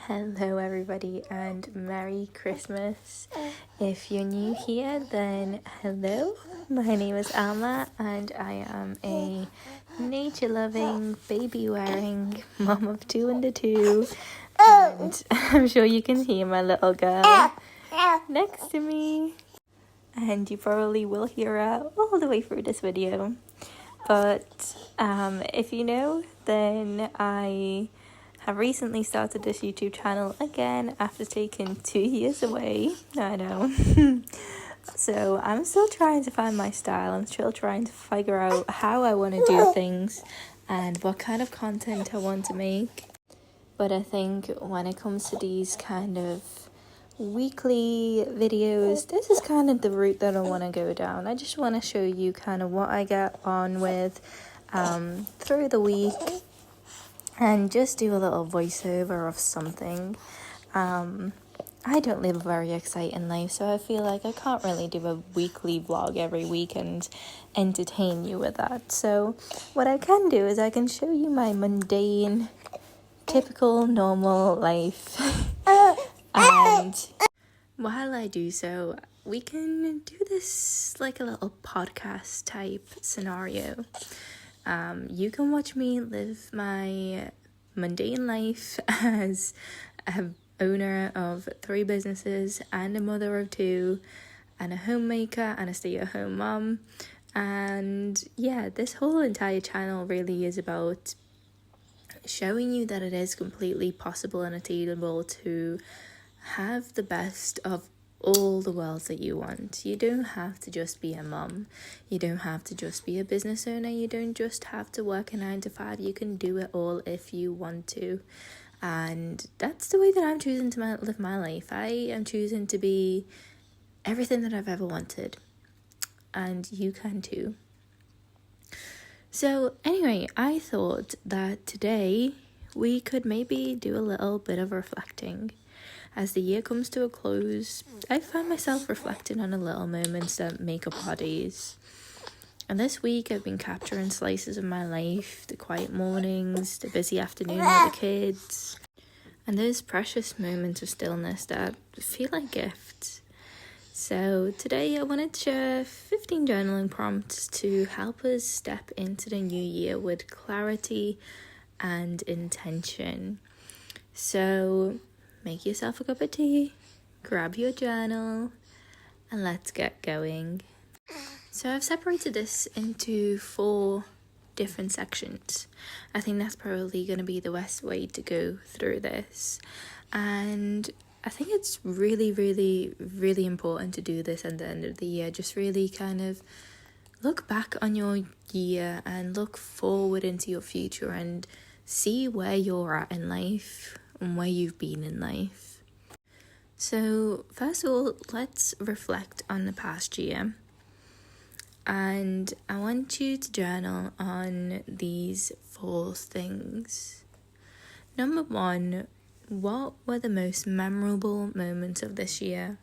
Hello everybody and Merry Christmas. If you're new here, then hello. My name is Alma and I am a nature-loving, baby-wearing mom of two and a two. And I'm sure you can hear my little girl next to me. And you probably will hear her all the way through this video. But if you know, then I have recently started this YouTube channel again after taking 2 years away. I know. So I'm still trying to find my style. I'm still trying to figure out how I want to do things and what kind of content I want to make. But I think when it comes to these kind of weekly videos, this is kind of the route that I want to go down. I just want to show you kind of what I get on with through the week and just do a little voiceover of something. I don't live a very exciting life, so I feel like I can't really do a weekly vlog every week and entertain you with that. So what I can do is I can show you my mundane, typical, normal life. And while I do so, we can do this like a little podcast type scenario. You can watch me live my mundane life as an owner of 3 businesses and a mother of 2 and a homemaker and a stay-at-home mom. And yeah, this whole entire channel really is about showing you that it is completely possible and attainable to have the best of all the worlds that you want. You don't have to just be a mom. You don't have to just be a business owner. You don't just have to work a 9 to 5. You can do it all if you want to. And that's the way that I'm choosing to live my life. I am choosing to be everything that I've ever wanted. And you can too. So anyway, I thought that today we could maybe do a little bit of reflecting. As the year comes to a close, I find myself reflecting on the little moments that make up our days. And this week I've been capturing slices of my life, the quiet mornings, the busy afternoon with the kids, and those precious moments of stillness that feel like gifts. So today I wanted to share 15 journaling prompts to help us step into the new year with clarity and intention. So make yourself a cup of tea, grab your journal, and let's get going. So I've separated this into 4 different sections. I think that's probably going to be the best way to go through this. And I think it's really, really, really important to do this at the end of the year. Just really kind of look back on your year and look forward into your future and see where you're at in life and where you've been in life. So first of all, let's reflect on the past year. And I want you to journal on these 4 things. Number 1, what were the most memorable moments of this year?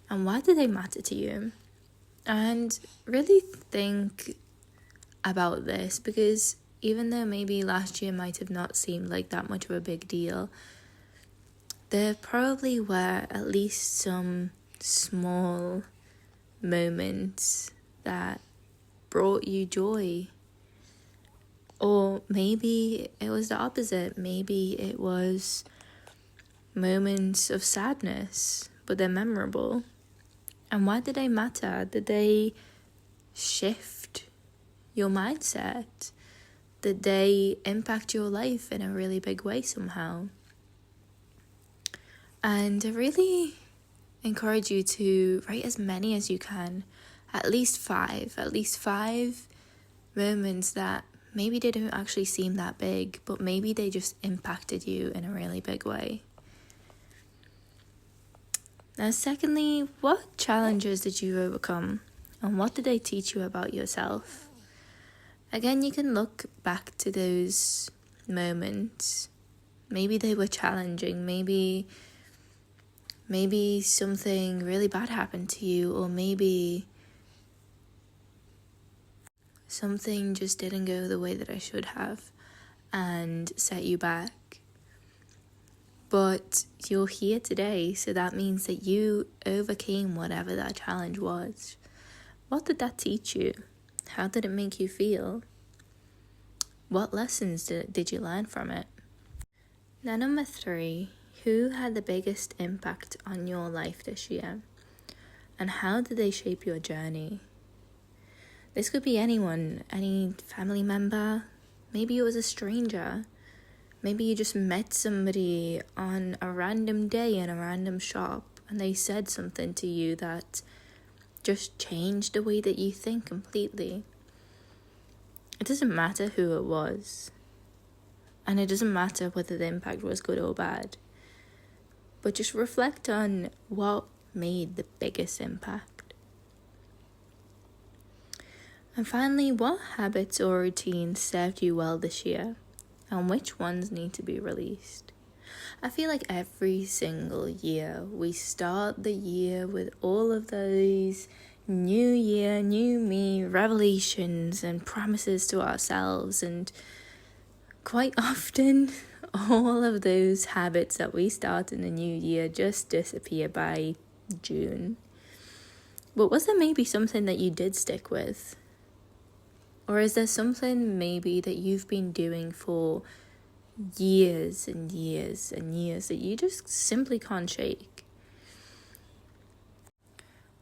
And why do they matter to you? And really think about this, because even though maybe last year might have not seemed like that much of a big deal, there probably were at least some small moments that brought you joy. Or maybe it was the opposite. Maybe it was moments of sadness, but they're memorable. And why did they matter? Did they shift your mindset? Did they impact your life in a really big way somehow? And I really encourage you to write as many as you can, at least 5 moments that maybe they don't actually seem that big, but maybe they just impacted you in a really big way. Now, secondly, what challenges did you overcome, and what did they teach you about yourself? Again, you can look back to those moments. Maybe they were challenging, maybe something really bad happened to you, or maybe something just didn't go the way that I should have and set you back. But you're here today, so that means that you overcame whatever that challenge was. What did that teach you? How did it make you feel? What lessons did you learn from it? Now, number 3, who had the biggest impact on your life this year? And how did they shape your journey? This could be anyone, any family member. Maybe it was a stranger. Maybe you just met somebody on a random day in a random shop and they said something to you that just changed the way that you think completely. It doesn't matter who it was. And it doesn't matter whether the impact was good or bad. But just reflect on what made the biggest impact. And finally, what habits or routines served you well this year? And which ones need to be released? I feel like every single year we start the year with all of those new year, new me revelations and promises to ourselves, and quite often all of those habits that we start in the new year just disappear by June. But was there maybe something that you did stick with? Or is there something maybe that you've been doing for years and years and years that you just simply can't shake?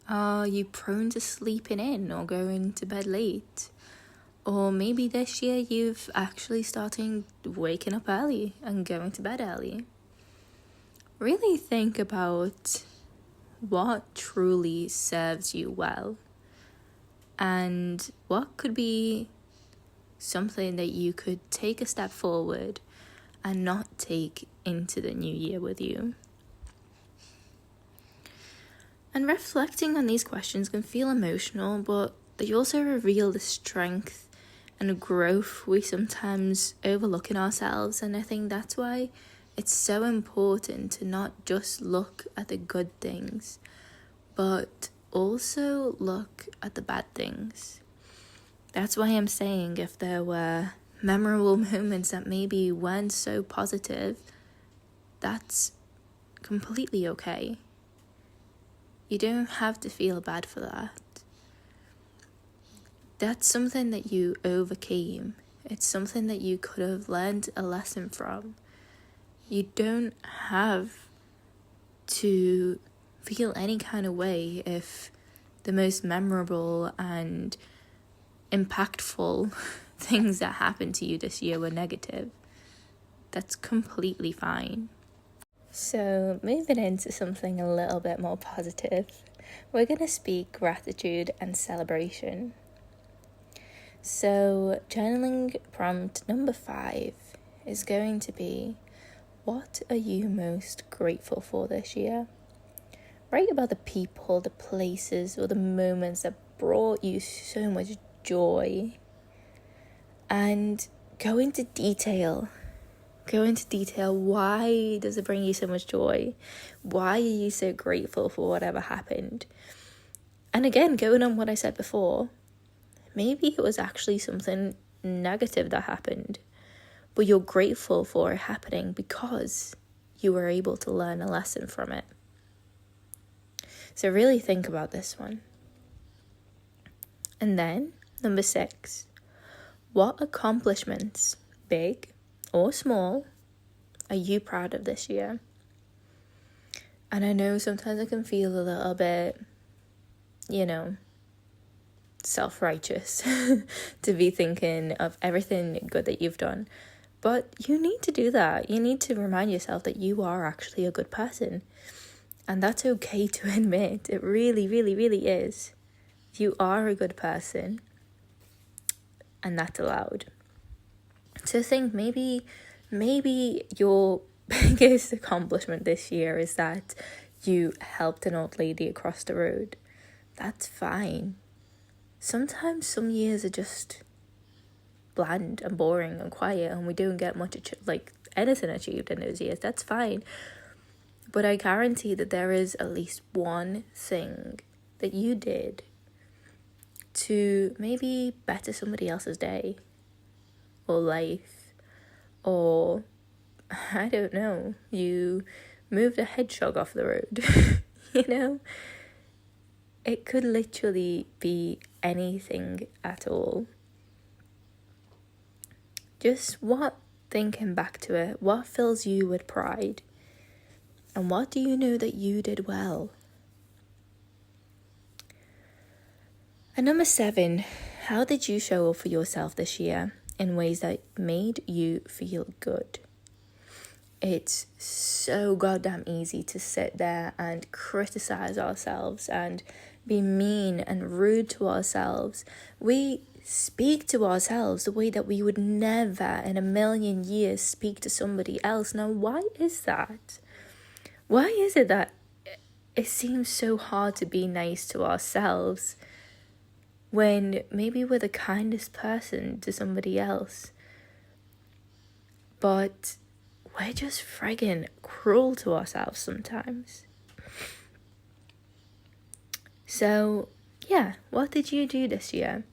Are you prone to sleeping in or going to bed late? Or maybe this year you've actually started waking up early and going to bed early. Really think about what truly serves you well. And what could be something that you could take a step forward and not take into the new year with you? And reflecting on these questions can feel emotional, but they also reveal the strength and growth we sometimes overlook in ourselves. And I think that's why it's so important to not just look at the good things, but also look at the bad things. That's why I'm saying if there were memorable moments that maybe weren't so positive, that's completely okay. You don't have to feel bad for that. That's something that you overcame. It's something that you could have learned a lesson from. You don't have to feel any kind of way if the most memorable and impactful things that happened to you this year were negative. That's completely fine. So moving into something a little bit more positive, we're going to speak gratitude and celebration. So journaling prompt number 5 is going to be, what are you most grateful for this year? Write about the people, the places, or the moments that brought you so much joy. And go into detail. Why does it bring you so much joy? Why are you so grateful for whatever happened? And again, going on what I said before, maybe it was actually something negative that happened, but you're grateful for it happening because you were able to learn a lesson from it. So really think about this one. And then, number 6, what accomplishments, big or small, are you proud of this year? And I know sometimes it can feel a little bit, self-righteous to be thinking of everything good that you've done. But you need to do that. You need to remind yourself that you are actually a good person. And that's okay to admit. It really, really, really is. You are a good person. And that's allowed. So think maybe your biggest accomplishment this year is that you helped an old lady across the road. That's fine. Sometimes some years are just bland and boring and quiet and we don't get much anything achieved in those years. That's fine. But I guarantee that there is at least one thing that you did to maybe better somebody else's day or life or I don't know, you moved a hedgehog off the road. You know? It could literally be anything at all. Just thinking back to it, what fills you with pride? And what do you know that you did well? And number 7, how did you show up for yourself this year in ways that made you feel good? It's so goddamn easy to sit there and criticize ourselves and be mean and rude to ourselves. We speak to ourselves the way that we would never in a million years speak to somebody else. Now, why is that? Why is it that it seems so hard to be nice to ourselves when maybe we're the kindest person to somebody else? But we're just friggin' cruel to ourselves sometimes. So, yeah, what did you do this year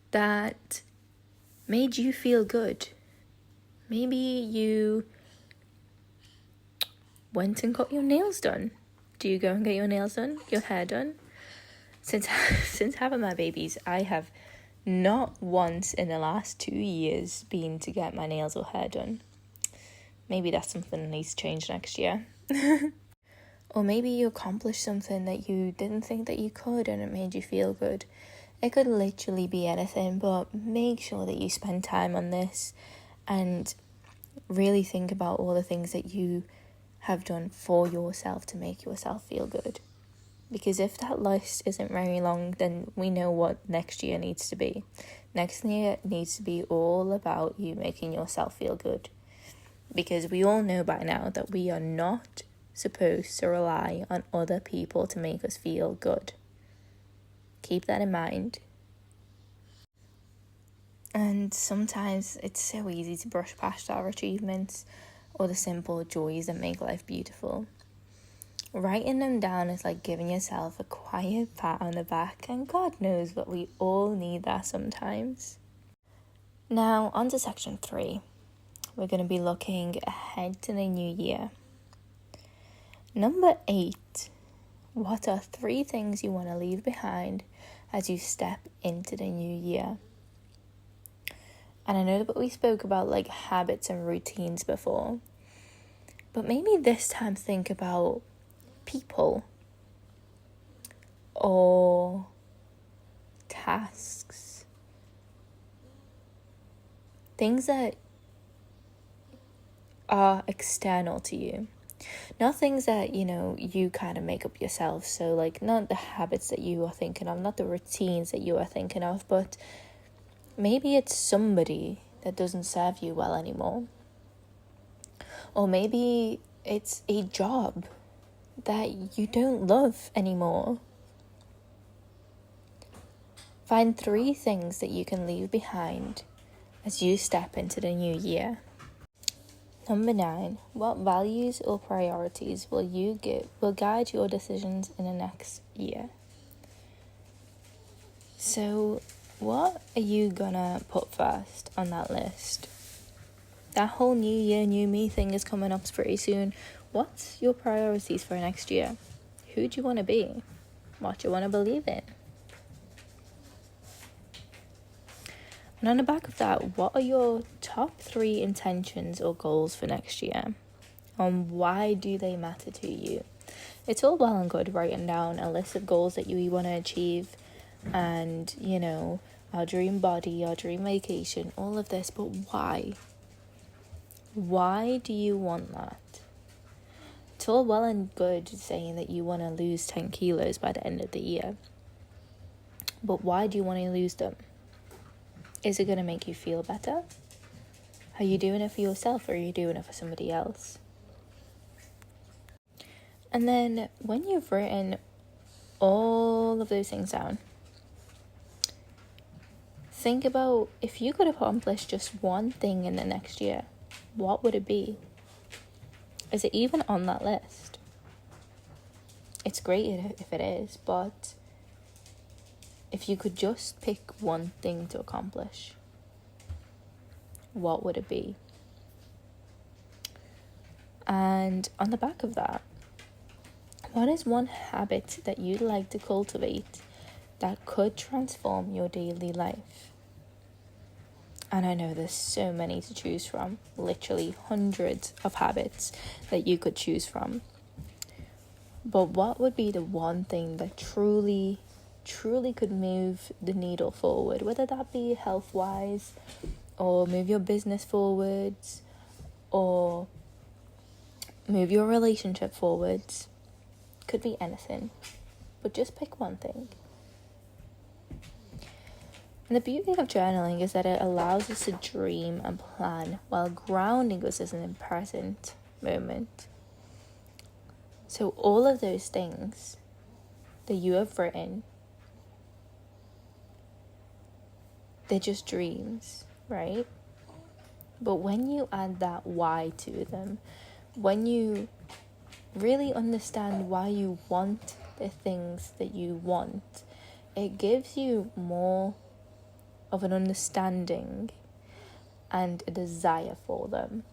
that made you feel good? Maybe you went and got your nails done. Do you go and get your nails done? Your hair done? Since having my babies, I have not once in the last 2 years been to get my nails or hair done. Maybe that's something that needs to change next year. Or maybe you accomplished something that you didn't think that you could and it made you feel good. It could literally be anything, but make sure that you spend time on this and really think about all the things that you have done for yourself to make yourself feel good. Because if that list isn't very long, then we know what next year needs to be. Next year needs to be all about you making yourself feel good. Because we all know by now that we are not supposed to rely on other people to make us feel good. Keep that in mind. And sometimes it's so easy to brush past our achievements or the simple joys that make life beautiful. Writing them down is like giving yourself a quiet pat on the back, and God knows that we all need that sometimes. Now, on to section 3. We're going to be looking ahead to the new year. Number 8. What are 3 things you want to leave behind as you step into the new year? And I know that we spoke about like habits and routines before, but maybe this time think about people or tasks, things that are external to you, not things that you kind of make up yourself. So like not the habits that you are thinking of, not the routines that you are thinking of, but maybe it's somebody that doesn't serve you well anymore, or maybe it's a job that you don't love anymore. Find 3 things that you can leave behind as you step into the new year. Number 9, what values or priorities will guide your decisions in the next year? So, what are you gonna put first on that list? That whole new year, new me thing is coming up pretty soon. What's your priorities for next year? Who do you want to be? What do you want to believe in? And on the back of that, what are your top 3 intentions or goals for next year? And why do they matter to you? It's all well and good writing down a list of goals that you want to achieve and, our dream body, our dream vacation, all of this, but why? Why do you want that? It's all well and good saying that you want to lose 10 kilos by the end of the year, but why do you want to lose them? Is it going to make you feel better? Are you doing it for yourself or are you doing it for somebody else? And then when you've written all of those things down, think about if you could accomplish just one thing in the next year, what would it be? Is it even on that list? It's great if it is, but if you could just pick one thing to accomplish, what would it be? And on the back of that, what is one habit that you'd like to cultivate that could transform your daily life? And I know there's so many to choose from, literally hundreds of habits that you could choose from. But what would be the one thing that truly could move the needle forward, whether that be health-wise, or move your business forwards, or move your relationship forwards? Could be anything, but just pick one thing. And the beauty of journaling is that it allows us to dream and plan while grounding us in the present moment. So all of those things that you have written, they're just dreams, right? But when you add that why to them, when you really understand why you want the things that you want, it gives you more of an understanding and a desire for them.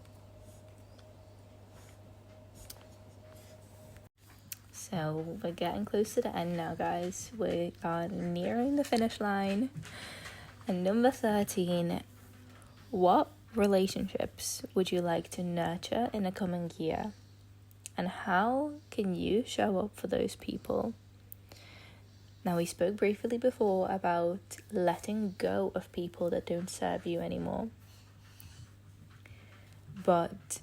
So we're getting close to the end now, guys. We are nearing the finish line. And number 13, what relationships would you like to nurture in the coming year? And how can you show up for those people? Now, we spoke briefly before about letting go of people that don't serve you anymore. But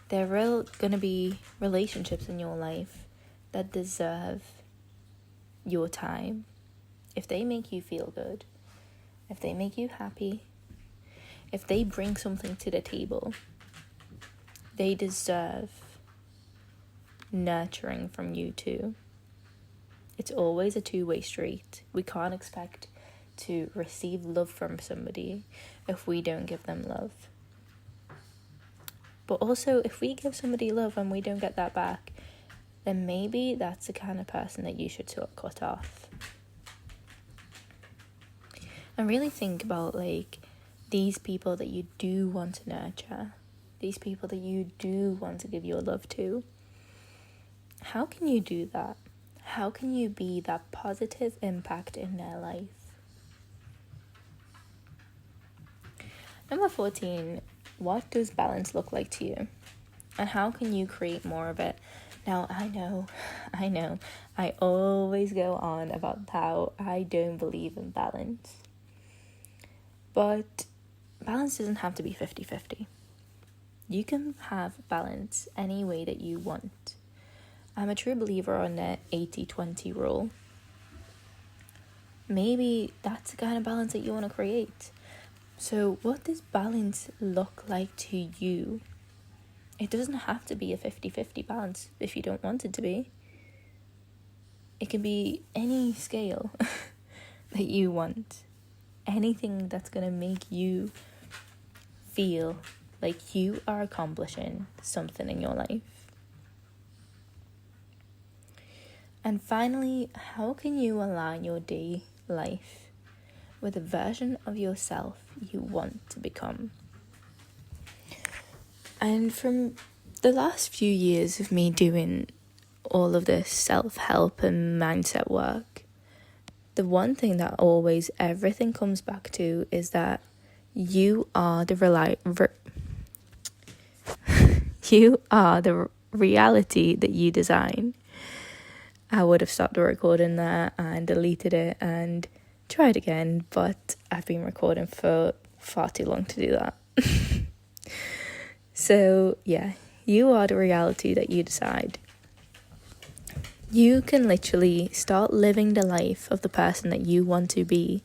there are going to be relationships in your life that deserve your time. If they make you feel good, if they make you happy, if they bring something to the table, they deserve nurturing from you too. It's always a two-way street. We can't expect to receive love from somebody if we don't give them love. But also, if we give somebody love and we don't get that back, then maybe that's the kind of person that you should sort of cut off. And really think about these people that you do want to nurture, these people that you do want to give your love to. How can you do that? How can you be that positive impact in their life? Number 14, what does balance look like to you? And how can you create more of it? Now, I know, I always go on about how I don't believe in balance. But balance doesn't have to be 50-50. You can have balance any way that you want. I'm a true believer on the 80-20 rule. Maybe that's the kind of balance that you want to create. So what does balance look like to you? It doesn't have to be a 50-50 balance if you don't want it to be. It can be any scale that you want. Anything that's going to make you feel like you are accomplishing something in your life. And finally, how can you align your day life with the version of yourself you want to become? And from the last few years of me doing all of this self-help and mindset work, the one thing that always everything comes back to is that you are the reality that you design. I would have stopped the recording there and deleted it and tried again, but I've been recording for far too long to do that. So yeah, you are the reality that you decide. You can literally start living the life of the person that you want to be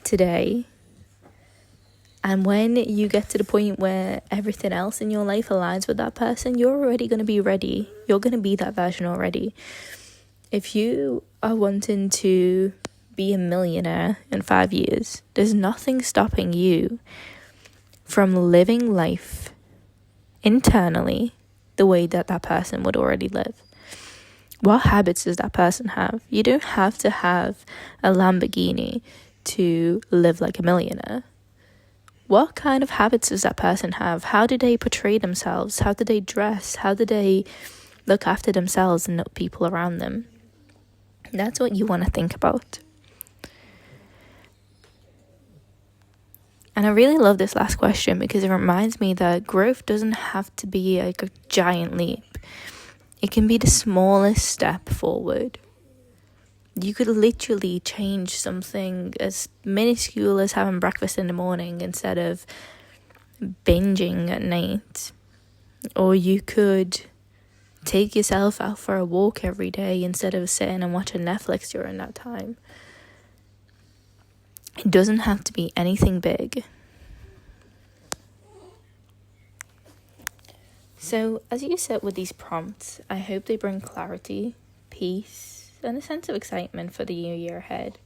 today. And when you get to the point where everything else in your life aligns with that person, you're already going to be ready. You're going to be that version already. If you are wanting to be a millionaire in 5 years, there's nothing stopping you from living life internally the way that that person would already live. What habits does that person have? You don't have to have a Lamborghini to live like a millionaire. what kind of habits does that person have? How do they portray themselves? How do they dress? How do they look after themselves and the people around them? That's what you want to think about. And I really love this last question because it reminds me that growth doesn't have to be like a giant leap. It can be the smallest step forward. You could literally change something as minuscule as having breakfast in the morning instead of binging at night. Or you could take yourself out for a walk every day instead of sitting and watching Netflix during that time. It doesn't have to be anything big. So as you sit with these prompts, I hope they bring clarity, peace, and a sense of excitement for the new year ahead.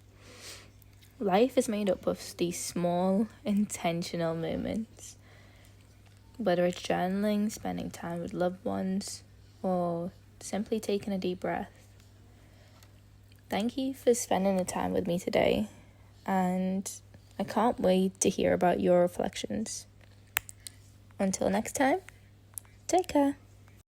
Life is made up of these small, intentional moments. Whether it's journaling, spending time with loved ones, or simply taking a deep breath. Thank you for spending the time with me today, and I can't wait to hear about your reflections. Until next time, take care.